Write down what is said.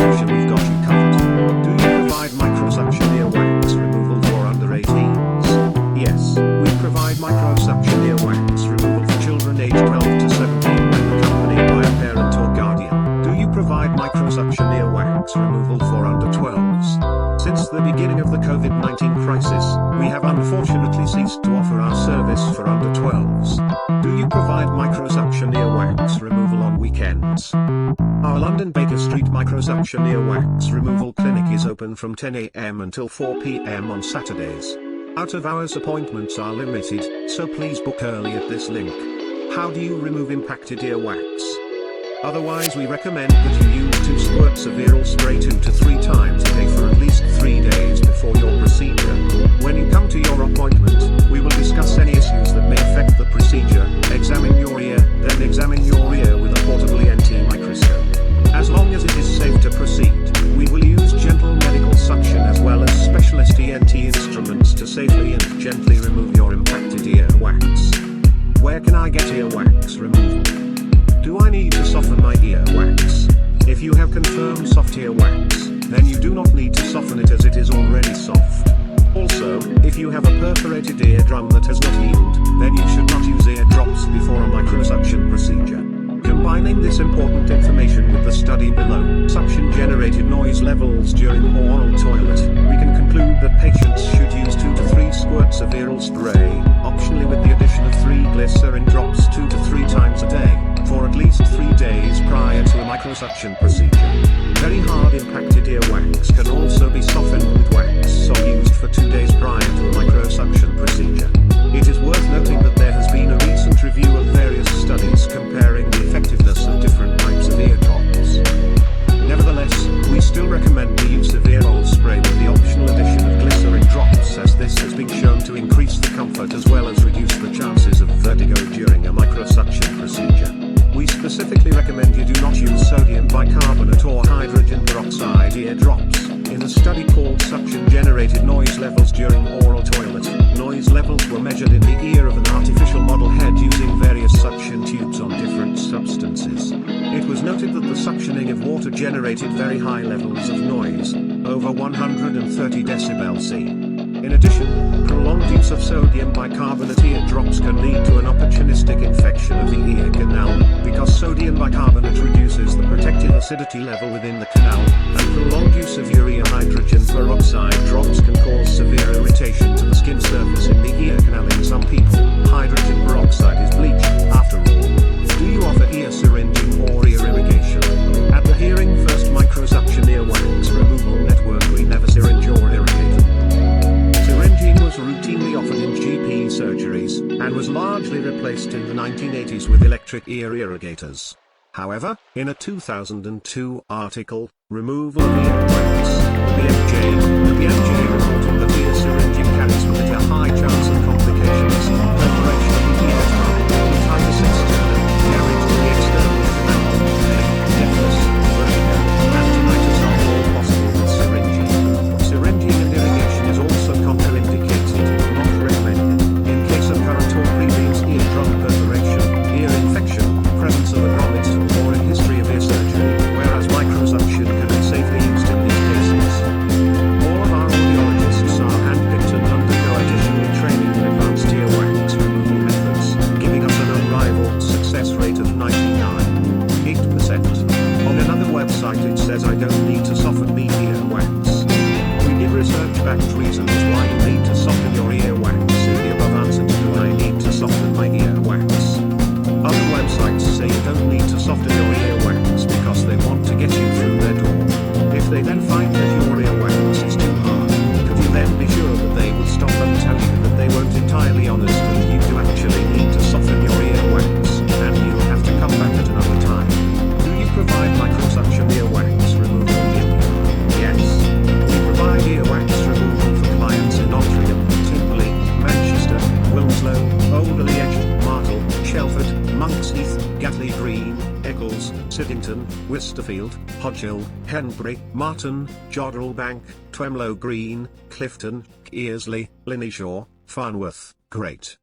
solution, we've got you covered. Do you provide microsuction earwax removal for under 18s? Yes, we provide microsuction earwax removal for children aged 12 to 17 when accompanied by a parent or guardian. Do you provide microsuction earwax removal for under 12s? Since the beginning of the COVID-19 crisis, we have unfortunately ceased to offer our service for under 12s. Do you provide microsuction earwax removal on weekends? Our London Baker Street Microsuction Earwax Removal Clinic is open from 10 a.m. until 4 p.m. on Saturdays. Out-of-hours appointments are limited, so please book early at this link. How do you remove impacted earwax? Otherwise, we recommend that you use 2 squirts of Earol spray 2 to 3 times a day for at least 3 days before your procedure. When you come to your appointment, we will discuss any issues that may affect the procedure, examine your ear, then examine your ear with a portable ENT microscope. As long as it is safe to proceed, we will use gentle medical suction as well as specialist ENT instruments to safely and gently remove your impacted earwax. Where can I get earwax removal? Do I need to soften my earwax? If you have confirmed soft earwax, then you do not need to soften it as it is already soft. Also, if you have a perforated eardrum that has not healed, then you should not use eardrops before a microsuction procedure. Combining this important information with the study below, suction-generated noise levels during oral toilet, we can conclude that patients should use 2 to 3 squirts of Earol spray, optionally with the addition of 3 glycerin drops 2 to 3 times a day, for at least 3 days prior to a microsuction procedure. Very hard impacted earwax can also be softened with wax or used for 2 days prior to a microsuction procedure. It is worth noting that there has been a recent review of various studies comparing the effectiveness of different types of ear drops. Nevertheless, we still recommend the use of Earol spray with the optional addition of glycerin drops, as this has been shown to increase the comfort as well as reduce the chances of vertigo during a microsuction procedure. We specifically recommend you do not use sodium bicarbonate or hydrogen peroxide eardrops. In a study called Suction-Generated Noise Levels During Oral Toilet, noise levels were measured in the ear of an artificial model head using various suction tubes on different substances. It was noted that the suctioning of water generated very high levels of noise, over 130 decibel C. In addition, prolonged use of sodium bicarbonate eardrops can lead to an opportunistic infection of the ear canal, because sodium bicarbonate reduces the protective acidity level within the canal, and prolonged use of urea hydrogen peroxide drops can cause severe irritation to the skin surface in the ear canal in some people. Hydrogen peroxide is bleach, after all. Do you offer ear syringing or ear irrigation? At the Hearing First Microsuction Earwax Removal Network, we never syringe or irrigate. Syringing was routinely offered in GP surgeries, and was largely replaced in the 1980s with electric ear irrigators. However, in a 2002 article, Removal of Earwax, the BMJ reported that ear syringing carries with it a high chance of complications, perforation of the ear drum, otitis externa, damage to the external canal, deafness, vertigo, and tinnitus are all possible with syringing. Syringing and irrigation is also contraindicated, not recommended, in case of current or previous eardrum perforation, ear infection, presence of a grommet, or a history of ear surgery, whereas microsuction can be safely used in these cases. All of our audiologists are handpicked and undergo additional training in advanced earwax removal methods, giving us an unrivaled success rate of 99.8%. On another website it says I don't need to soften me earwax. We give research-backed reasons why you need to soften your earwax in the above answer to do I need to soften my earwax. Other websites say you don't need to soften your earwax because they want to get you through their door. If they then find that your earwax is too hard, could you then be sure that they will stop and tell you that they weren't entirely honest and you do actually need to soften your earwax, and you'll have to come back at another time? Do you provide microsuction earwax removal? Yes. We provide earwax removal for clients in Altrincham, Timberley, Manchester, Wilmslow, Alderley Edge, Martle, Shelford, Monks Heath, Gatley Green, Eccles, Siddington, Wisterfield, Hodgill, Henbury, Marton, Jodrell Bank, Twemlow Green, Clifton, Earsley, Linnyshaw, Farnworth, Great